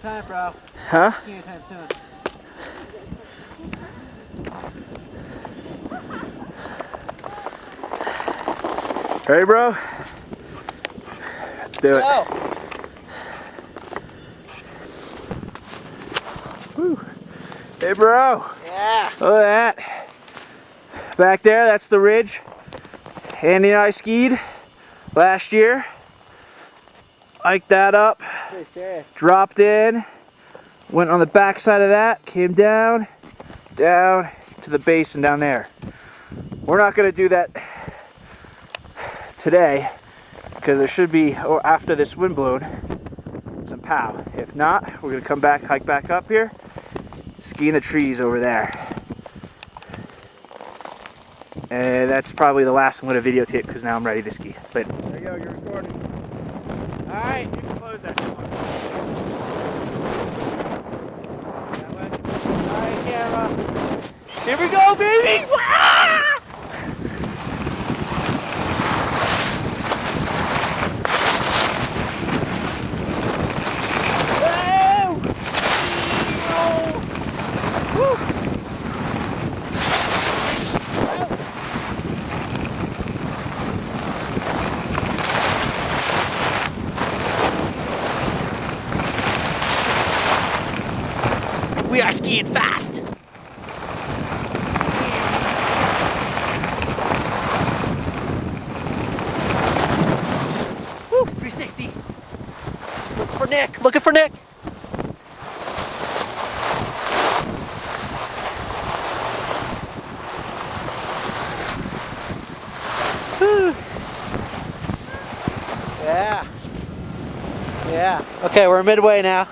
time, bro. Huh? Skiing anytime soon. Ready, bro? Let's do it. Woo. Hey, bro. Yeah. Look at that. Back there, that's the ridge Andy and I skied last year. Hiked that up. Pretty serious. Dropped in. Went on the back side of that. Came down. Down to the basin down there. We're not going to do that today because there should be, or after this wind blown, some pow. If not, we're going to come back, hike back up here, ski in the trees over there. And that's probably the last I'm going to videotape because now I'm ready to ski. But there you go, you're recording. Alright, you can close that. Alright, camera. Here we go, baby! Ah! We are skiing fast. Woo, 360. Looking for Nick. Looking for Nick. Woo. Yeah. Yeah. Okay, we're midway now.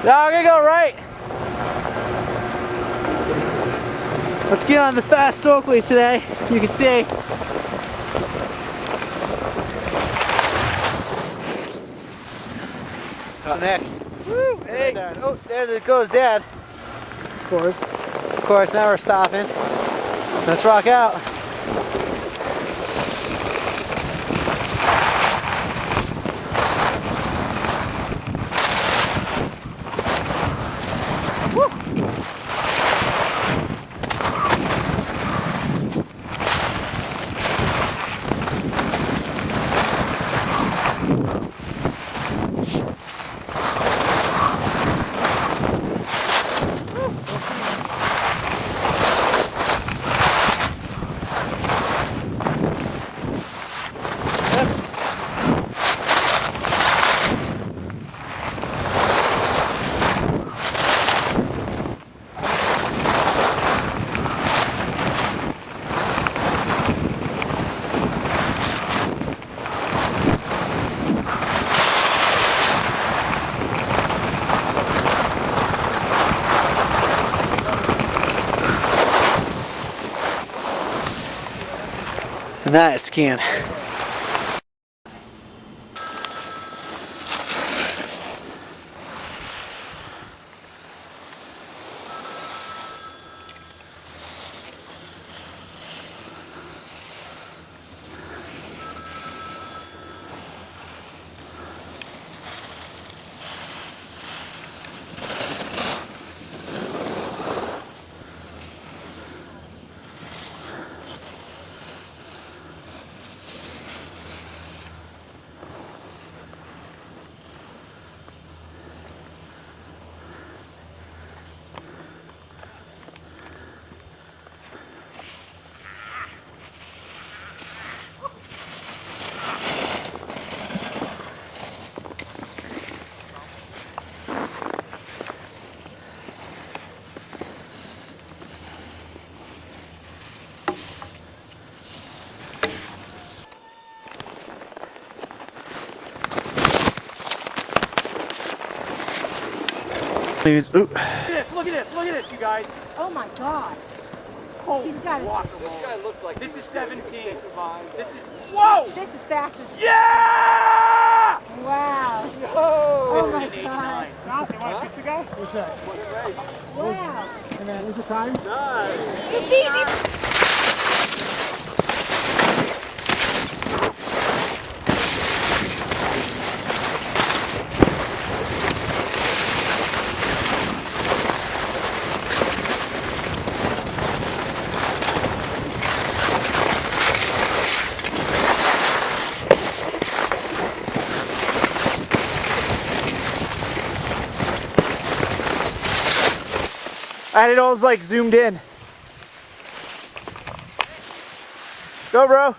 Now we're gonna go right. Let's get on the fast Oakleys today. You can see. Nick. Woo, hey. Right there. Oh, there goes Dad. Of course, now we're stopping. Let's rock out. And that is skiing. Please. Look at this, you guys. Oh my God. Holy He's got it. guacamole. This guy looked like This is 17. This is, whoa! This is faster. Yeah! Wow. Oh my God. Ralph, you want to kiss the guy? What's that? Wow. And then, what's the time? It's easy. And it all's like zoomed in. Go, bro.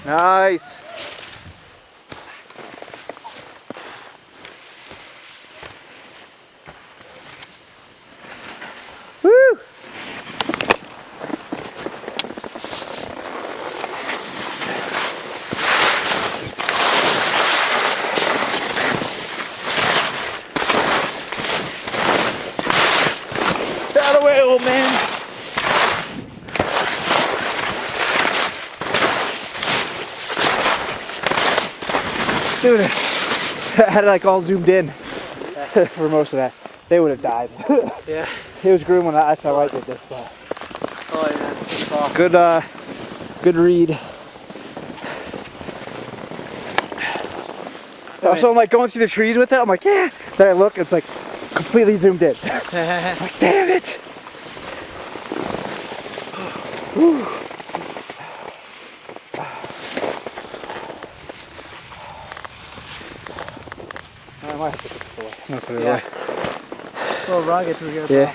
Nice. Woo! Out of the way, old man. Dude, I had it like all zoomed in for most of that. They would have died. Yeah. It was grim when that's how I did this, but Oh yeah. good read. So I'm like going through the trees with it. I'm like, yeah. Then I look, it's like completely zoomed in. I'm like, damn it. Whew. I might have to put this away. I'm gonna put it away. A little rugged through here. Yeah.